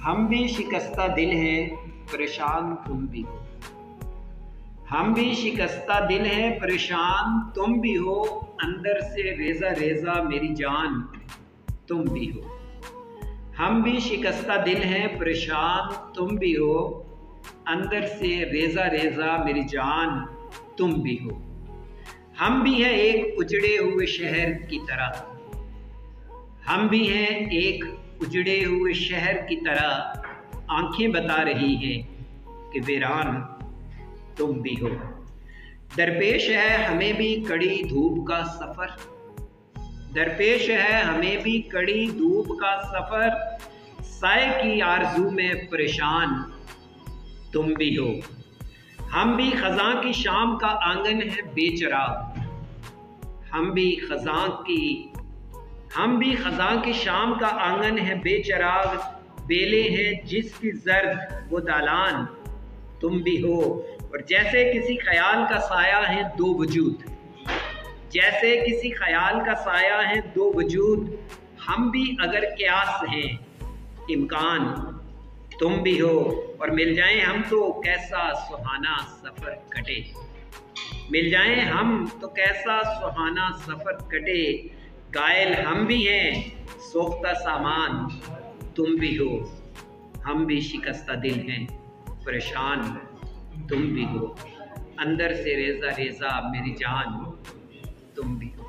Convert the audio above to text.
हम भी शिकस्ता दिल हैं, परेशान तुम भी हो। हम भी शिकस्ता दिल हैं, परेशान तुम भी हो। अंदर से रेजा रेजा मेरी जान तुम भी हो। हम भी शिकस्ता दिल हैं, परेशान तुम भी हो। अंदर से रेजा रेजा मेरी जान तुम भी हो। हम भी हैं एक उजड़े हुए शहर की तरह। हम भी हैं एक उजड़े हुए शहर की तरह। आंखें बता रही हैं कि वीरान तुम भी हो। दरपेश है हमें भी कड़ी धूप का सफ़र। दरपेश है हमें भी कड़ी धूप का सफ़र। साए की आरज़ू में परेशान तुम भी हो। हम भी ख़ज़ां की शाम का आंगन है बेचराग। हम भी ख़ज़ां की शाम का आंगन है बेचराग। बेले हैं जिसकी जर्द वो दालान तुम भी हो। और जैसे किसी ख्याल का साया है दो वजूद। जैसे किसी ख्याल का साया है दो वजूद। हम भी अगर क्यास हैं इम्कान तुम भी हो। और मिल जाएं हम तो कैसा सुहाना सफ़र कटे। मिल जाएं हम तो कैसा सुहाना सफ़र कटे। घायल हम भी हैं सोख्ता सामान तुम भी हो। हम भी शिकस्ता दिल हैं, परेशान तुम भी हो। अंदर से रेजा रेजा मेरी जान तुम भी हो।